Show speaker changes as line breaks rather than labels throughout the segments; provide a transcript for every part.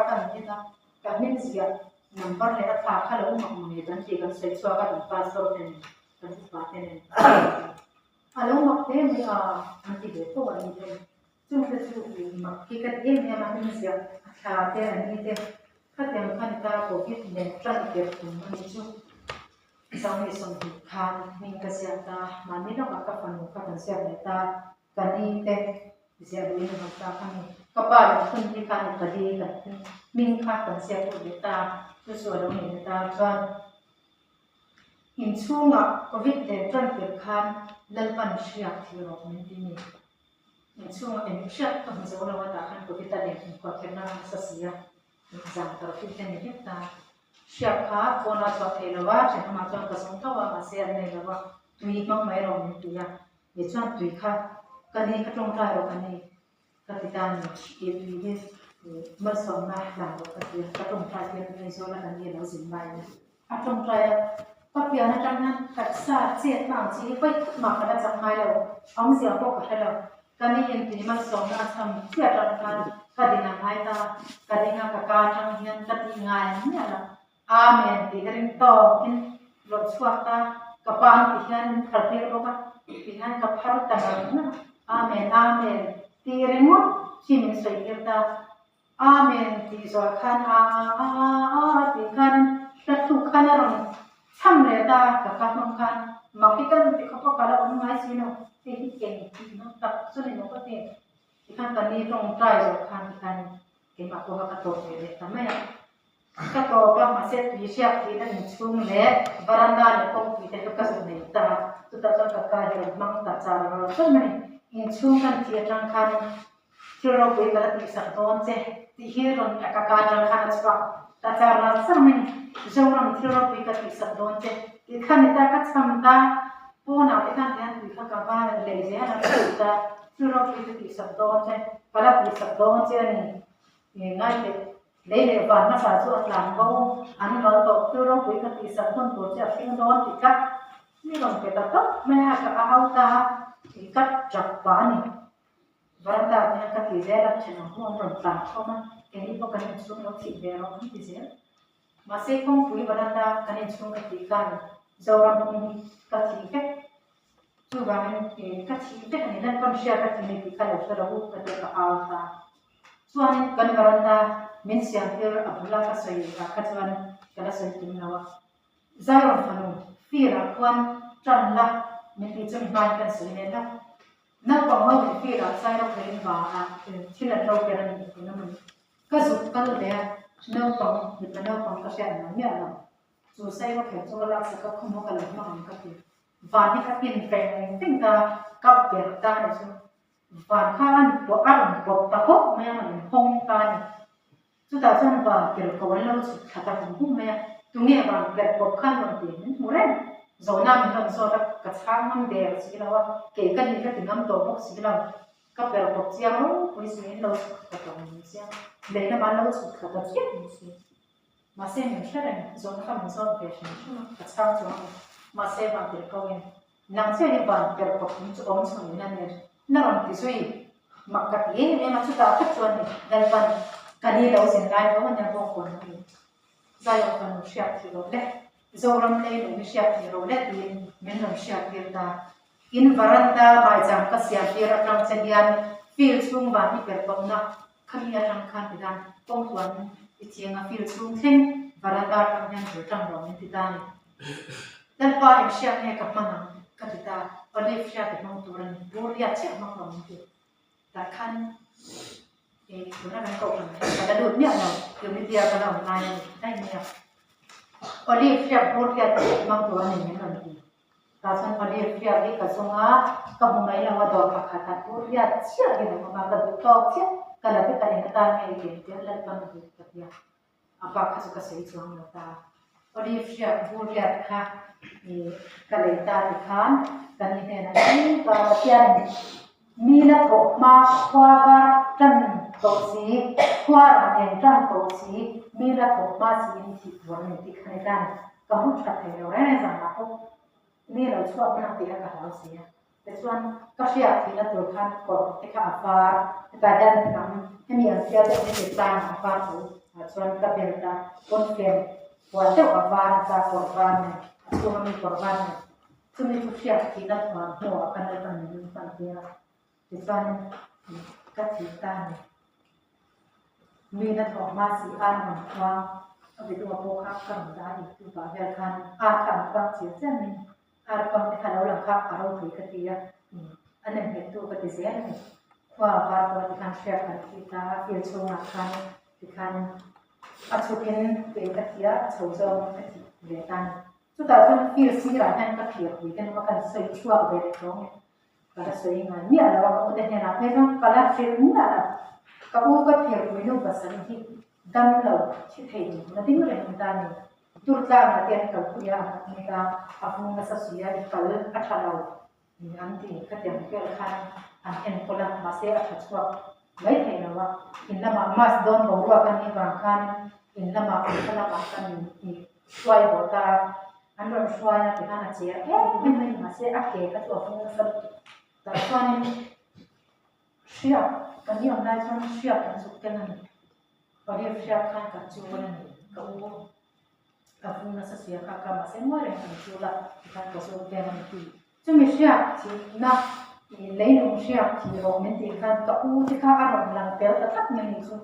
kan kita kami siap nampak lewat kakak lalu mak mengejar jika seksual kan pasal ini kan sebabnya ini lalu mak dia nanti betul orang itu cuma tu mak kita ini yang masih siap khawatir ini deh kadang kan kita covid dan terakhir pun itu sampai sampai kan minggu siapa mana nak kakak panu kan siap kita kani deh siap ini kakak kami kapal pun ikan tadi kan mingkat dan siap kita sesuatu yang kita kan insunga covid dan terakhir lalpan siap hero ini insunga siap kan misalnya orang akan covid tadi kuatnya sesia exam terfikir ni kita siap kah pona suatu lewa jadi macam kesuntawa masih ada lewa tui mak mai rom itu ya macam tui kah kani ketong tayar kani ketika ini bersama lah ketika ketong tayar ni soalnya kani lalu simpai ketong tayar tapi anak jangan kaksa cek mang cik baik mak ada jangan lalu orang siapa kau lalu kani ini bersama macam siapa jangan kadingan haita kadingan kakak yang kadingan ni adalah amen dikering to in lot suaka kapan pihan khatir roka pihan kapar tangan amen amen dikering mo simin sayirta amen di soakan pihan tatukan orang samle ta kakak mangkan makikan dikapa kalau orang ngai sino dikeng no tak sulit no pati ikan tadi trong try so kan kita ko ka to le tamaya ka to pa masih siap kita chung le baranda le ko kita ka so ne ta tu ta ka ka le mang ta cha ro so mani in chung kan ti tang kan ti ro ko ka ti sa don che ti hi ron ka ka tang kan cha ta cha ra so mani zo ram ti ro ko ka ti sa don che ti kan ta ka cham ta po na ti kan ti ka ka ba le je na ta Surau itu di sabdonce, pada di sabdonce ni ngai le van masa tu atlang kau, anu kalau surau itu di sabdonce singdon tikat, ni orang kita tu mereka ahau ta tikat Jepani, berada ni kat Israel cina orang orang kau ini bukan surau Israel ni Israel, masih kau pui berada kan surau tikat, jauh orang kat tikat. Subangan kacil ni dan konsya kacil ni kalau serahu ketika awal suan kan beranda mensiang Abdullah kasai kacauan kalau saya tinggal Zairon fanu fira kuan canlah mesti cuma kan sebenarnya nak paham fira Zairon kering bah cila tahu keren itu namun kasut kalau dia nak paham kita nak paham kasih namanya so Zairon kering so kalau sekarang kamu kalau makan kasih Vani kapin peng tingka kap berta itu van kan bo arun bo taho memang hong kan sudah jangan bah berkawan lalu kata hong memang tunggu bah berkawan kan nanti mulai zona minta zona kacang der segala kekan ini tinggal tobok segala kap berkawan siapa polis ini lalu kata hong siapa dari mana lalu kata siapa masih mencari zona kan zona fashion kacang zona masih mampir kawin nang saya ban berkok untuk orang semua ni naran tisui makat ye memang sudah kecuali dan ban kali lau sengai kau hanya bokon ni saya akan siap hero leh zoram leh ni siap hero leh di menam siap hero in baranda bajang kasiap hero nang sedian feel chung ban ni berkok nak kami akan kan dan pengtuan icianga feel chung ten baranda kami yang bertang kita dan paling siapnya ke mana kita oleh siap memang turun buriat siap memang itu takkan guna kan kau kan ada dunia no yang dia kalau naik naiknya oleh siap buriat memang turun ini nanti kasan oleh siap di kasunga kamu mai lawa doa kata buriat siap gitu memang ada betul siap kalau kita yang kata ini dia lakukan itu dia apa kasus itu yang kita oleh siap buriat kah kalita dikan kanina ni kasian mina ko ma kwa tan tosi kwa en tan tosi mina ko ma si si warne dikan kamu tak tahu orang yang sama ni lo suap nak dia kahau sia tesuan kasia tidak terkan ko eka apa badan nam ini yang dia tidak tahu apa tu ส่วนกับเบลตาคนเก่งกว่าเจ้ากับวานตาkorbanตัวมีkorbanซึ่งมีทุกอย่างที่นัดวางหัวกันในตอนนี้ตอนเดียวที่ตอนกัดสีตามีนัดออกมาสีอันวางเอาไปตัวโบคับกันได้ตัวบาเบลคันอาการความเสียใจมีอาความที่เขาเราหลังคับอารมณ์ที่กติยาอันนั้นเป็นตัวกติเสียนี่ว่าบาร์ตัวที่การเชื่อกันที่ตาเกี่ยวชงอาการที่การอาชุกินเป็นกติยาโฉจงกติเวตันสุดท้ายคนฟิลซีร้านนั้นก็เกี่ยวกันว่ากันสวยชั่วเวรตรงก็สวยงามเนี่ยเราก็อุดมเนี่ยนะเพื่อนก็แล้วฟิลนี่นะก็อุก็เกี่ยวกับลูกภาษาที่ดังเราที่เที่ยวนั่นที่เราเรียนตอนนี้ตุรกามาเรียนกับคุยอาเมริกาอาฟงาสัสยาดิคัลอัชลาวอันที่ก็เรียนเกี่ยวกับอันเอ็นคนละมาเสียอัชชัวไม่เห็นว่าอินละมามาสโดนบอกว่ากันนี่บางครั้งอินละมาอันคนละบางครั้งนี่ช่วยบอกตาอันนั้นช่วยนะที่ข้านาเชียไม่มาเสียอักเกก็ตัวฟงสับแต่ช่วงนี้เชื่อกันนี่อำนาจช่วงเชื่อกันสุดกันนั่นพอเรียกเชื่อกันกับจูวันนี้ก็อู้อาฟงาสัสยาค่ะก็มาเสียมั่วเลยกันจูละกันก็สุดกันนั่นที่จะไม่เชื่อที่นักเลยน้องเชื่อที่เราไม่ติดกันก็อู้ที่ข้าอารมณ์หลังเตลก็ทักยังนี่สุด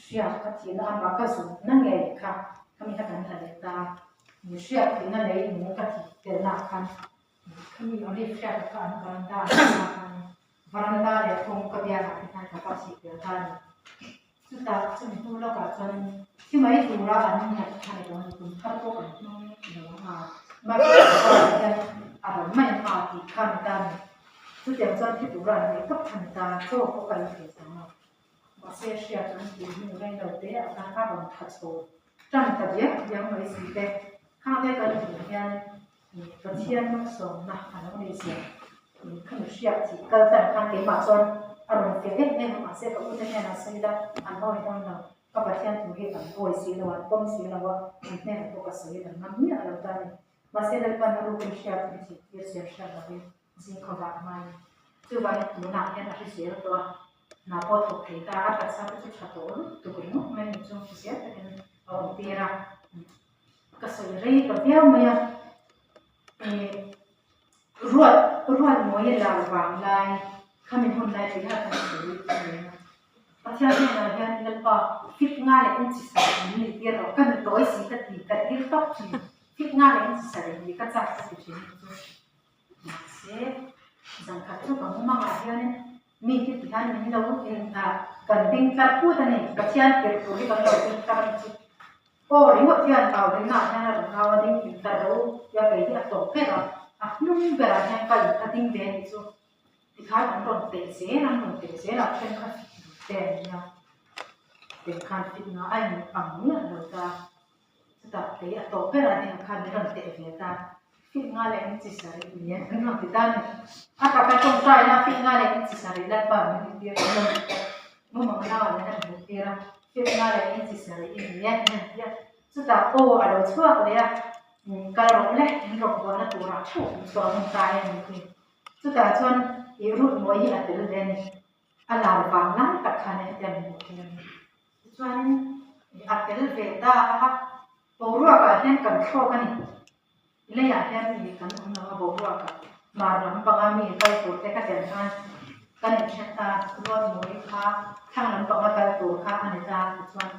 เชื่อกันที่นั่นมาก็สุดนั่นไงค่ะก็มีทักกันอะไรตามีเชื่อที่นั่นเลยหนูก็ที่เตลหนักกันก็มีอะไรเชื่อกันบรันดาบรันดาเนี่ยคงกระเบียร์ที่ท่านกับภาษีเดียวกันสุดท้ายจะมีผู้เล่ากับจนที่ไม่ถูกเราอันนี้เนี่ยใครโดนคุณข้าตัวกันน้องเดี๋ยวมาเป็นอะไรอะไรไม่มาที่ขั้นดันสุดท้ายจนที่ถูกเราเนี่ยก็ทันตาโจ้ก็ไปเสียสมองมาเสียเชื่อจนที่มีเรื่องเราเตะการข้าบนทัดโซ่จังแต่ยังไม่สิเด็กข้าได้กันถึงยันประเทศมันส่งนะอันนั้นไม่เสียขึ้นเชื่อที่ก็แต่ข้างเดียวมาจนอารมณ์เสียเนี่ยมาเสียก็อุตส่าห์นะสิ่งนั้นอันน้อยต้องเราก็ประเทศถึงที่กันโวยสีแล้วป้อมสีแล้วว่าเนี่ยพวกสิ่งนั้นมันเนี่ยเราได้มาเสียแล้วก็รู้เป็นเชื่อที่ที่เสียเชื่อเราสิ่งของแบบใหม่คือวันนี้ตัวนักเนี่ยนะที่เสียตัวนับพอถูกเหตุการณ์แต่สักที่ชัดตัวตัวคนนู้นไม่มีช่วงเสียแต่เนี่ยเอาเบียร์ก็สวยรีกับเบี้ยวเมียรวดมวยลาววางลายข้ามีคนลายที่ห้าพันสวยประเทศเนี่ยเราเนี่ยเราก็ฟิตงานเลยอินสิสระนี่เดียวกันตัวสีตัดดีตัดดีท็อปที่ฟิตงานเลยอินสิสระนี่ก็จะตัดสินเสียจังคัดทุกคนมั่งอะไรเนี่ยมีที่ที่ท่านนี่เราเองกันดิ้งกันพูดอันนี้ประเทศเกิดตัวที่กันเราดิ้งกันโอ้ริงก็ที่อันเอาดิ้งหน้าเนี่ยเราดิ้งกันเราอยากไปที่อัตโตเพื่อนุ่มเบลาเนี่ยก็อยู่ดิ้งเบนซูที่ข้ามันโดนเตะเสียนั่นโดนเตะเสียเราเป็นคนเตะเนี่ยเป็นการฟิตงานไอ้ปังเนี่ยเราจะแต่เตะอัตโตเพื่อเนี่ยข้าไม่โดนเตะเนี่ยแต่ฟิตงานเลยจิตใจเนี่ยนั่นที่ด้านอาการเป็นคนใจนะฟิตงานเลยจิตใจแล้วบ้านมันเดียวกันมุ่งมั่นเราเนี่ยนะเดียวฟิตงานเลยจิตใจเนี่ยสุดท้ายโอ้เราชั่วเลยการร้องเล่นร้องวันนั้นตัวเราชั่วสอนตายอย่างนี้สุดท้ายจนรุ่นมวยอัตโนเดนอะไรบางนั้นตัดขาดในใจมันหมดเลยจนอัตโนเดนได้พอรู้ว่าเห็นกันโชว์กันนี่เลยอยากให้มีกันเราบอกว่ามาหลังบางมีไปตัวแต่ก็เดินทางกันเห็นชะตาตัวมวยค่ะข้างหลังบางไปตัวค่ะอันนี้จ้าจน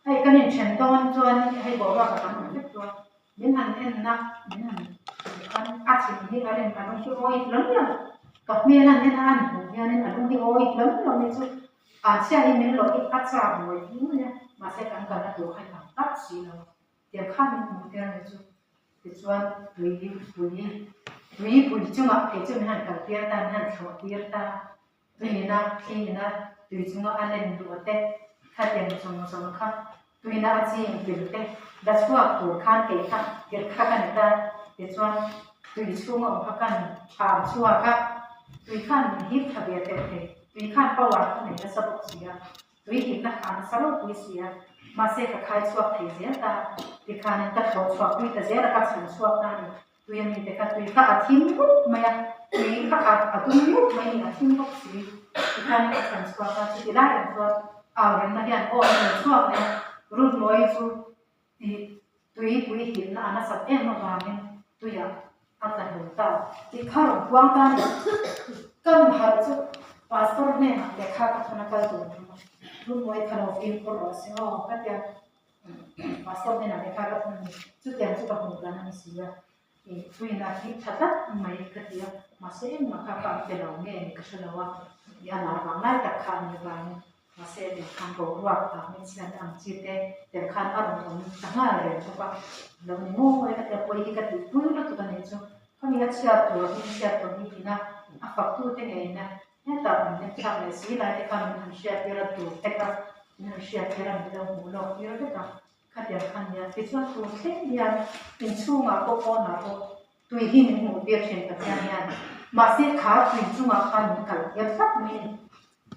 ให้กันเห็นฉันตอนจนให้บอกว่ากันมันเป็นตัวมินหันเห็นนักมินหันกันอาชีพที่เราเรียนกันต้องช่วยล้มเนี่ยกับเมียนั่นเนี่ยนั่นเมียนี่มันต้องที่โอ้ยล้มเราเนี่ยสุดอาชีพที่มินเราที่อาจารย์มวยที่เนี่ยมาเสกกันกันแล้วตัวใครทำตัดสินเราเดี๋ยวข้ามันมุดเดินเลยจุดที่ชวนปุยจุ่มเอจุ่มหันกับเทียร์ตาหันชอบเทียร์ตาตุยน่าขี้น่าตุยจุ่มอะไรนี่ดูเตะข้าเดี๋ยวสมข้าตุยน่าจีนดูเตะดัชว่าตัวข้าเกะข้าเดี๋ยวข้ากันตาเดี๋ยวชวนตุยชุ่มเอาข้ากันชัวข้าตุยข้าหิบทะเบียนเตะตุยข้าประวัติคนไหนจะสรุปเสียตุยหิบนักการสรุปวิเสียมาเสกขายชัวเทียนตาที่ข้าเนี่ยตัดชัวคุยแต่เจ้าก็ฉันชัวนั่นตุยมีแต่ข้าตุยข้าอาทิมรุกไม่ตุยข้าอาตุมรุกไม่อาทิมรุกสิที่ข้าเนี่ยฉันชัวข้าที่ได้ชัว ren na hian o ni chuak ne run loi chu ti tui pui hin na ana sat em ma min tuya an la hu ta ti khar kwang ta ni kan har chu pastor ne lekha ka thona kal tu run loi khar of in por ro se ho ka tia pastor ne na lekha ka thona chu tiang chu ka hu ka na ni sia tui na ki thata mai ka tia ma se ma ka pa te lo nge ka shalawa ya na ba ngai ta khan ni ba ni ma se de khan ko ruwa ta mi sian ang chi te khan ar no ta nga re chu pa lo ni mo ai ka te poi ki ka tu tu na tu ka ne chu ka mi ga chia tu ni chia tu ni na a fa tu te nge na ne ta ne cha ne si la te kan ni chia te ra tu te ka ni chia te ra ni lo mo lo ki ro te ka ka te khan ya ti chu tu te ya in chu ma ko na ko tui hi ni mu be chen ka ya ya ma se kha tui chu ma khan ni ka ya sat ni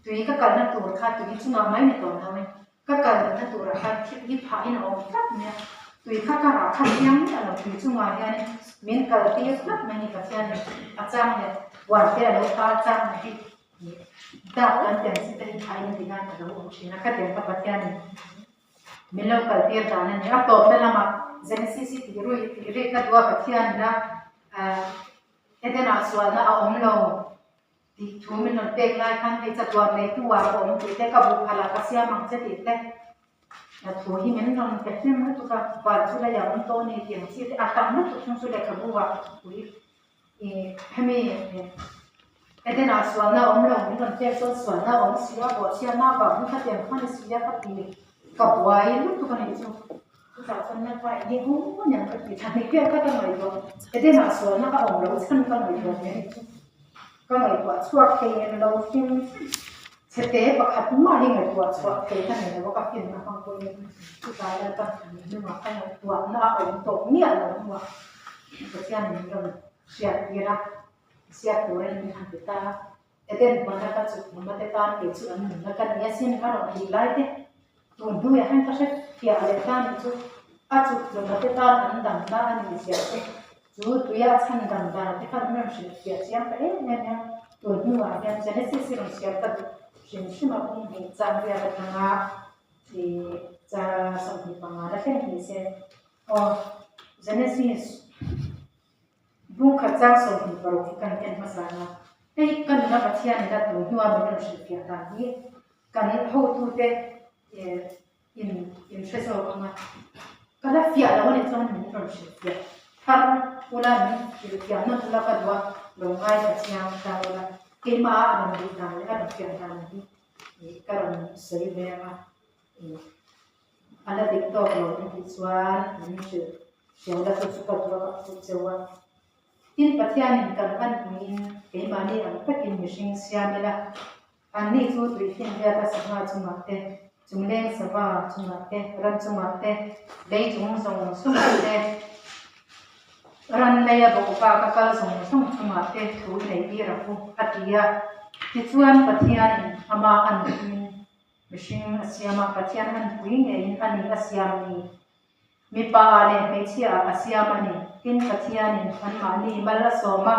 tui ka kal na tur kha tui chu ma mai ni to na mai ka kal na tur kha thi hi phai na om sat ne tui kha ka ra kha yang ni ala tui chu ma ya ni min kal ti sat mai ni ka ya ni a chang ne wa te lo ka chang ni da kan ten si te phai ni ti na ka lo chi na ka te ka pa ya ni min lo kal ti da na ni a to pe na ma Genesis ti ri ka dua ka thian na edena swal na a om lo ti thu min non tek lai khan pe cha tua nei tu wa om ti te ka bu khala ka sia mang che ti te na thu hi min non pe chen ma tu ka pa chu la ya on to ni ti si te a tam na tu chung su le ka bu wa ku hemi edena swal na om lo min non tek so swal na om sia bo sia na ba mu ka tian khan sia ka ti ka wai lu tu ka nei chu sa son na kwa ni hu nyang ka ti thani ke ka ta mai do edena swal na ka om lo chan ka mai do neก็หมายว่าช่วงเทนเราซึ่งเสด็จประคับมาที่หมายว่าช่วงเทนท่านเห็นว่ากับเห็นมาฟังคนผู้ชายแล้วก็นึกว่าใครตัวหน้าองค์ตรงเนี่ยเราว่าก็เช่นนี้เราเสียดีละเสียตัวเองมีทางติดตาเด็กมันก็จุดมันติดตาเกี่ยวกับมันแล้วก็เนี่ยสิ่งที่เราดีไล่เด็กตัวดูอย่างให้เขาใช้เกี่ยวอะไรกันจุดจุดเราติดตาอันดับหน้าอันนี้เสียจูตัวอยากฉันดังดาที่เขาไม่รู้สึกเสียเสียไปเนี่ยตัวนี้ว่าเนี่ยจะได้สิ่งเสียแต่สิ่งที่มาพูดจำเรียกกันว่าที่จะสมบูรณ์แล้วแค่นี้เสียอ๋อจะได้สิ่งบุ้งขัดจ้างสมบูรณ์เราที่กันเป็นภาษาเนาะไอ้กันนับปัจจัยนี่ตัวนี้ว่าไม่รู้สึกเสียตามนี้กันเขาตัวเด็กอินเทรสโอกันมาก็ได้เสียแล้ววันนี้จะไม่รู้สึกเสียถ้าulan ni kian na tula ka dua longai ka siang ta wala ke ma an di ta le ka kian ta ni karon sei be ma ala tiktok lo ni chuan ni chu siang da chu ka dua chu chewa tin pathian kan kan min ke ma ni an takin mishing siam la an ni chu tui fin ya ta sa chu ma te chungleng sa ba chu ma te ran chu ma te dei chung song sum te ran leya bo ka ka kal song song chunga te thu nei bi ra pu atia ti chuan pathian ama an mishing asiama pathian an pui nge in ani asiam ni mi pa le me chia asiam ani tin pathian in an ma ni mala soma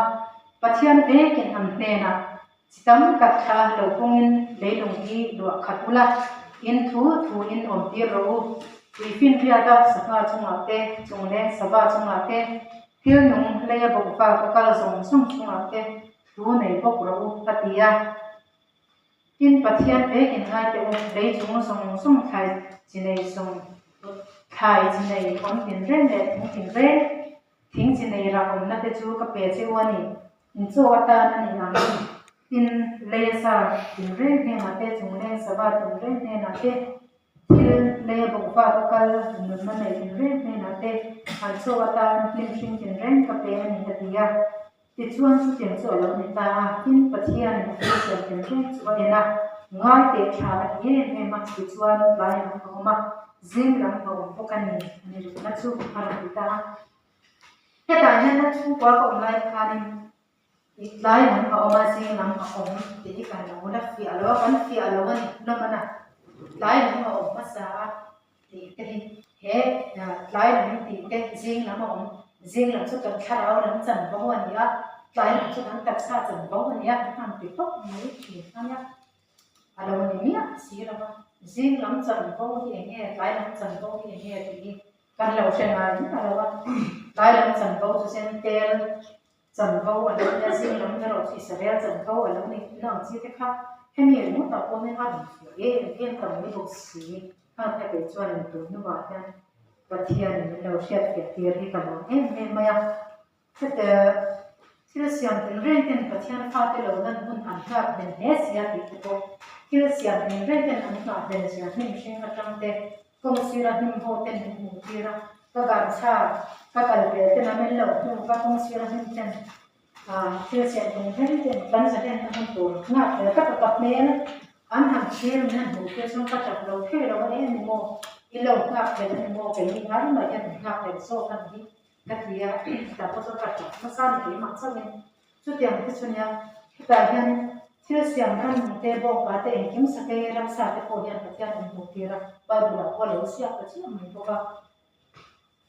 pathian ve ken an ne na chitam ka tha lo pungin leilung hi lo khatula in thu in om ti ro wi fin ria da sapa chunga te chungle saba chunga te Hiu nung leya bo fa ka kala song song chunga te thu nei bo pro patia tin pathian ve kin hai te ong lei chung song song khai chinei song khai chinei om tin re le thing tin re thing chinei ra om na te chu ka pe che wani in chu ata na ni na tin leya sa tin re ne ma te chung le sa ba tin re ne na te tin leya bo fa ka kala nun ma nei tin re ne na te an so ata lim shin tin ren ka pe ani hatia ti chuan chu tin chu lo ni ta tin pathian ni ti se tin ren chu ena ngai te kha na ye me ma ti chuan lai na ko ma zing ram ko ko kan ni ru na chu har ti ta he ta ne na chu ko ko lai kha ni lai na ko ma zing ram ko ti ti ka na na fi alo kan fi alo ni no mana lai na ko ma sa ti te he lai na ti te zing na mo zing na chu kan kha ro na chan bo wa ni a lai na chu kan tak sa chan bo wa ni a han ti tok mai ti na ya alo ni mia si ra zin lam chan ko hi nge lai lam chan ko hi nge ti kan lo she na ni alo wa lai lam chan ko chu sen tel chan ko alo ya zin lam na ro si sa ya chan ko alo ni nang chi te kha he mi mu ta ko ne ha ni e ka mi bo si ha ta be chuan tu nu wa ta pathian ni lo she ke ti ri ka lo em ma ya te Kila siam tin ren ten pathian pha te lo nan hun an thak den he sia ti ko kila siam tin ren ten an thak den sia hnim hring atang te kong sira hnim ho ten hnim hu tira ka gan cha ka kal pe ten amen lo hu ka kong sira hnim ten kila siam tin ren ten kan sa ten han to nga te ka ka me an han shir nan hu ke song ka tak lo the lo ne ni mo i lo nga pe ni mo pe ni har ma ya nga pe so kan hi các kia đã có số vật nó sao để mặc sao nên chút tiền cái số nhà tại hiện thiếu tiền ăn để bỏ vào để kiếm sắc cái làm sao để có hiện vật tiền một kia ra bao giờ có lối xia cái gì mình có vào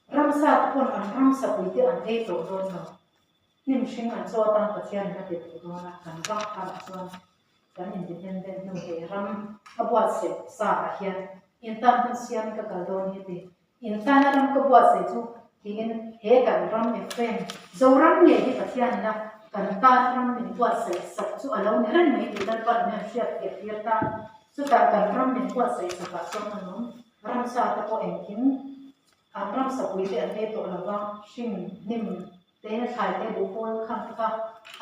làm sao có ăn làm sao bị tiền ăn để tổ rồi nó nhưng sinh ăn cho tăng vật tiền là để tổ rồi là cần vác hàng xuân dan independent no he ram abwa se sa hian in tan han siam ka kaldon hi ti in tan ram ka bwa se chu in he kan ram e friend zo ram ye hi pathian na kan ta ram min bwa se sak chu alo ne ran mai ti dan par ne sia ke tir ta chu ta kan ram min bwa se sa ka so na nom ram sa ta ko en kin an ram sa pui te an he to la wa shin nim te na thai te bu pol kham ka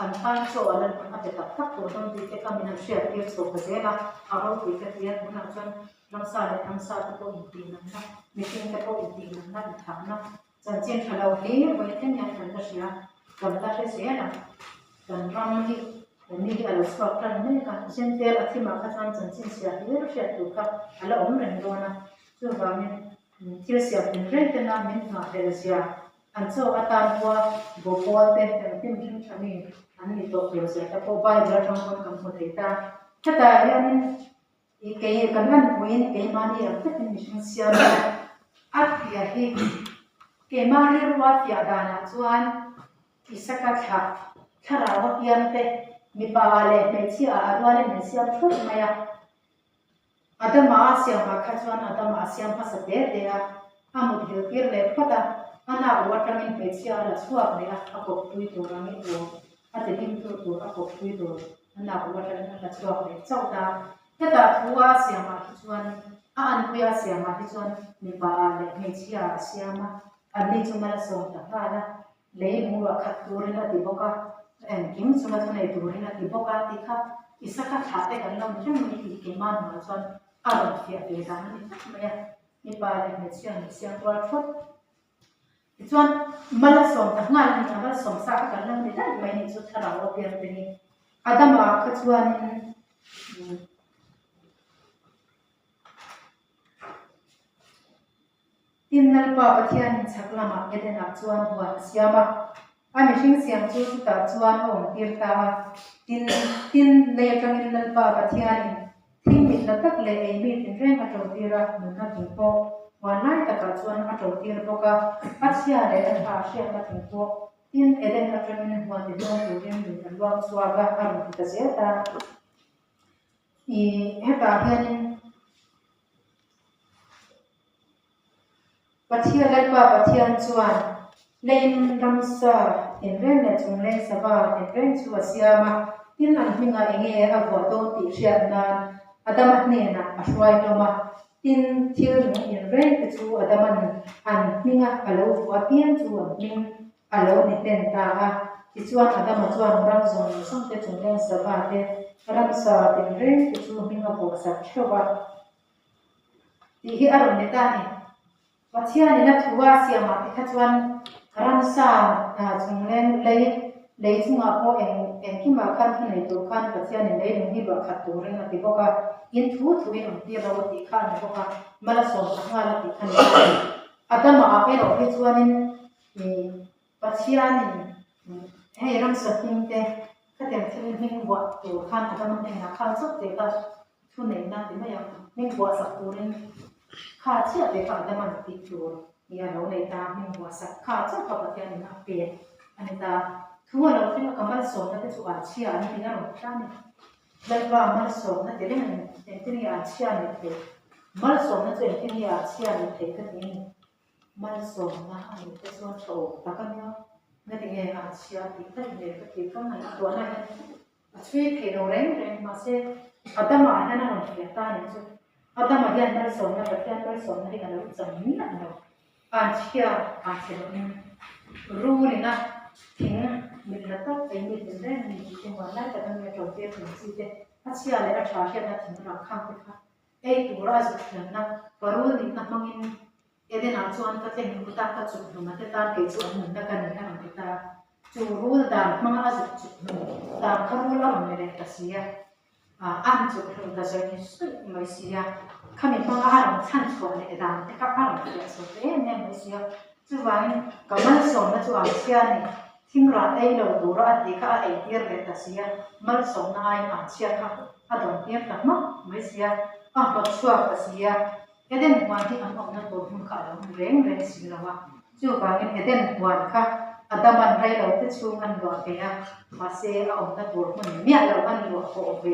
an tan so alan an te tak tak to don ti te kam in sia tir so ka ze na aro ti ka tir na chan ram sa le ram sa ta ko in ti na na mi tin ta ko in ti na na tham na chan chen thalo hi voi ten ya than da sia kan ta se se na kan ram hi ni hi alo swak tan ne ka chen tel athima kha chan chan chen sia hi ro sia tu ka ala om ren do na chu ba min thil sia tin ren te na min na te sia an cho atan kwa bo pol te tim tim thani an ni to pe sia ta ko bai da thong kon kam thei ta ta ya min i ke kan han puin ke mani a te tin mission sia at ya hi ke mani ruwa tia dana chuan isaka tha thara wa pian te mi pa le me chi a arwa le me siam thut maya adama siam ma kha chuan adama siam ha sa te te a amut hil pir le phata ana wa tamin pe chi a la suak le a ko tui to ra mi to a te him to a ko tui to ana wa tamin la suak le chau ta ta thuwa siam ma chuan a an puya siam ma chuan mi pa le me chi a siam ma ani chuma so ta hala le mu wa khat turina ti boka en kim chuma thane turina ti boka ti kha isaka thate kan lam jam ni ti ke man ma chon a ro fia te da ni ma ya ni pa le me chian ni siang kwa thot ti chon mala som ta ngal ni ta mala som sa ka kan lam ni da mai ni chu thara wa pian te ni adama kha chuan tin nal pa pathian chaklama eden ak chuan huwa siama ami hring siam chu ta chuan ong tir ta tin le tangin nal pa pathian thing mit na tak le ei mi tin reng a to tira mun na tin po wan nai ta ka chuan a to tir boka achia le a tha sia ka tin po tin eden a tangin huwa ti do tu rin ni an wa swaga aru ta zeta I heta hianin pathian lai pa pathian chuan lein ramsa in ren le chung le saba in ren chu asiama tin an hinga enge a vo to ti hriat na adama ne na a hruai loma tin thil in ren te chu adaman an hinga alo wa pian chu an ning alo ni ten ta a ti chuan adama chuan ram zon song te chung le saba te ramsa tin ren te chu hinga vo sa thwa ti hi aron ne ta ni pathian ina thuwa siama ti kha chuan ramsa chung len lei chunga po en ki ma khan hi nei to khan pathian in lei hi ba khat tur ren ati boka in thu in on ti ro ti khan boka mala so nga la ti khan adama a ero hi chuan in pathian in he ramsa tin te ka tem thil hing wa to khan adama ne na khan so te ka thu nei na ti ma ya hing wa sa turin kha chia te ka da man ti tur ya lo nei ta min wa sa kha cha ka pa tian na pe ani ta thuwa lo thing ka mal so na te chu a chia ani na ro ta ni แล้วว่ามันสมนะเดี๋ยวนี้มันที่นี่อาเซียนเลยมันสมนะตัวที่นี่อาเซียนเลยก็นี่มันสมนะอันนี้เป็นส่วนโชว์แต่ก็เนี่ยไม่ได้เงี้ยอาเซียนที่ตั้งเลยก็ที่ก็มันตัวนั้นช่วยเทโรเร่งมาเสียอาตมาเนี่ยนะมันเสียตาเนี่ย आता माझ्या अंदर सोना बच्चा अंदर सोना ही गलो जमीन अंदर आंशिया आंशिया रूल ना थिंग मिलना तो कहीं मिलते हैं मिलते हैं वाला तब मैं चौथे फिर से आंशिया ले रहा चाहे ना थिंग रखा था एक पूरा जुटना करूँ इतना मंगिन ये ना चुन का थिंग बुता का चुन मत तार के चुन मुंडा का नहीं है बुता जो रूल दान मंगा जुट दान करूँ ला मेरे कसिया anh chụp hình là rồi thì suy mới xia khi mình mang anh chăn chuột này làm thì các anh phải số thế nên mới xia chứ vậy có mấy số nó chụp ảnh xia này thím ra đây là đủ rồi thì các anh tiết về ta xia mấy số nó ai ảnh xia khác anh đồng tiết cả mất mới xia anh bật chuột ta xia cái đến ngoài thì anh ông nó tụt không khả năng rèn xia là chứ vậy cái đến ngoài khác ada man rai lo te chung an lo ke ya ma se a om na tur mun mia lo an lo ko ve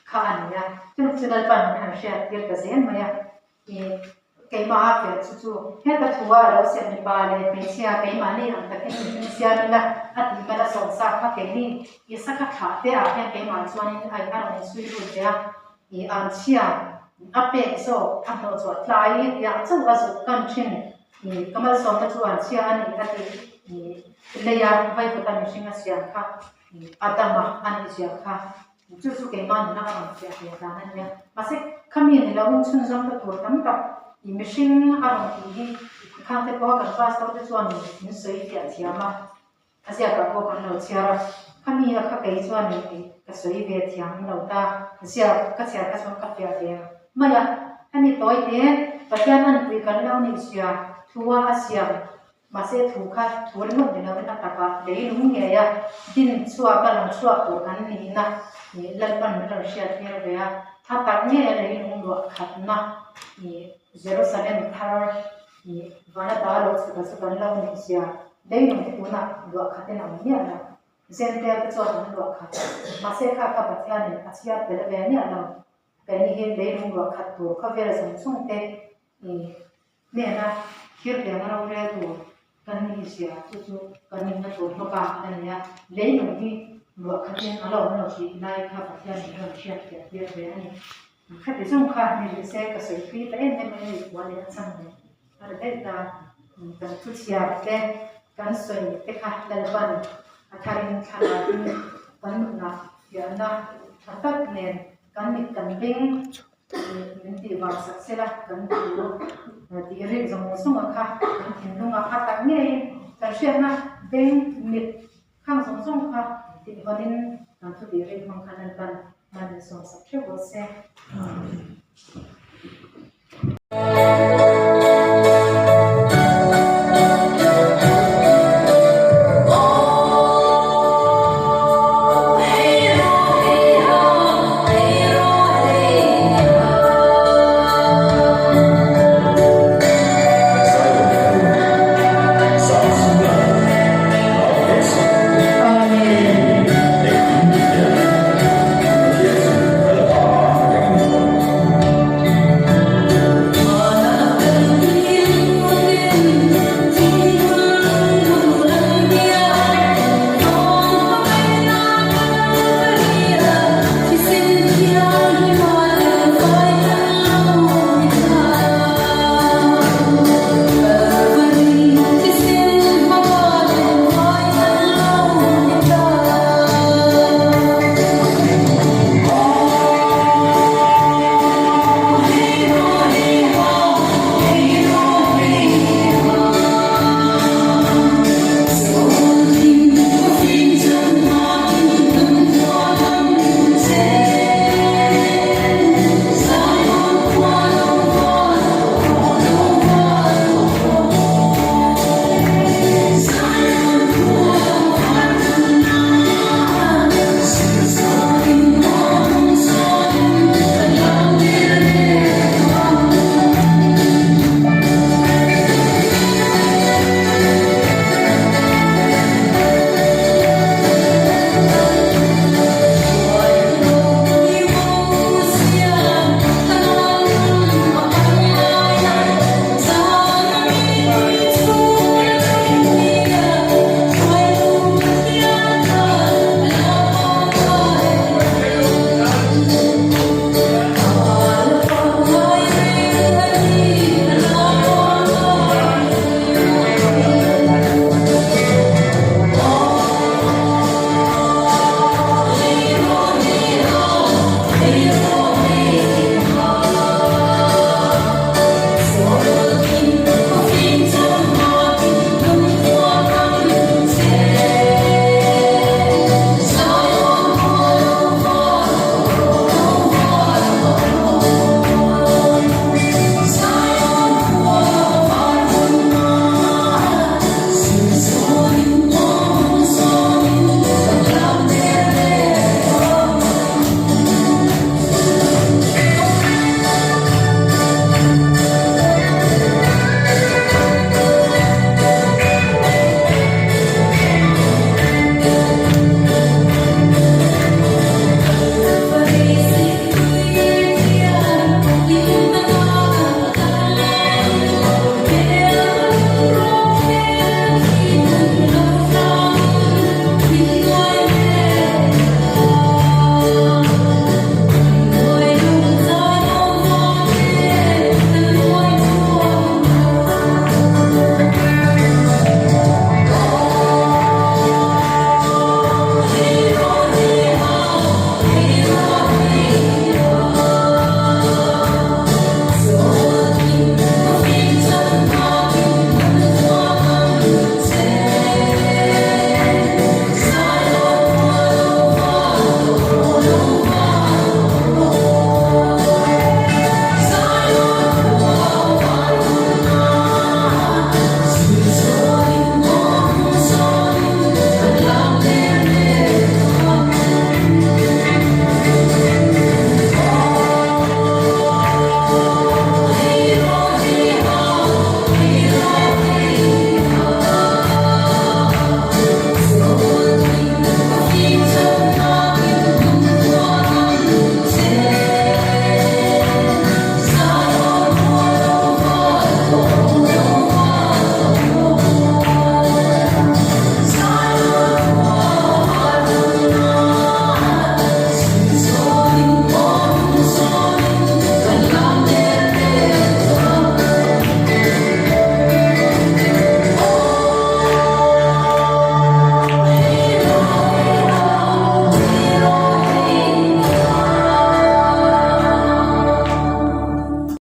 kha an ya chung chunal pan han sha tir ka zen ma ya ke ma ke chu chu he ta thuwa lo se ni pa le pe sia ke ma ni an ta ke ni sia ni la at ni ka la so sa kha ke ni ye sa kha tha te a he ke ma chuan ni ai ka ni sui ru te a i an sia a pe so a no chu tlai ya chu a su kan chin ni kamal so ta chu an sia an ni ka ti leya vai kota machine siya ka atama ani siya ka chu ke man na ang siya ke danan ya mase kami ni lawun chun jam ta tur tam ta i machine arong ti kan te ko kan fast ta chuan ni soi fiat siya ma asia ka ko kan lo chiara kami ya ka kai chuan ni ka soi ve thiang lo ta asia ka chiar ka chuan ka fiat ya maya ani toy te pathian an pui kan lo ni siya thuwa asia masih thuka thuri mun dina wena taka dei lung nge ya din chua ka lang chua ko kan ni na ni lalpan meter sia thir ve ya tha tak nge dei lung lo khat na ni Jerusalem thar ni wana da lo chu ka kan lo ni sia dei lung tu na lo khat na ni na zen te ka chua na lo khat masih ka ka patya ni achia de ve ni na ka ni he dei lung lo khat tu ka ve ra chung te ni ne na khir de ma ro re tu kan ni sia chu kan ni na to no ka an ya le no hi lo kha chen alo no chi nai kha pa chen ni ro sia ke ye ve ani kha te song kha ni se ka sai fi ta en ne me wa le sang ne ar de ta kan chu sia te kan soi te kha dal ban a tharin kha na ni kan na ya na thatak ne kan ni kan bing min ti wa sak se la kan ti ri zong song kha kan thin lunga kha tak nge kan sia na beng mit khang song kha ti honin kan thu ti ri mang khan ban man song sak che bo se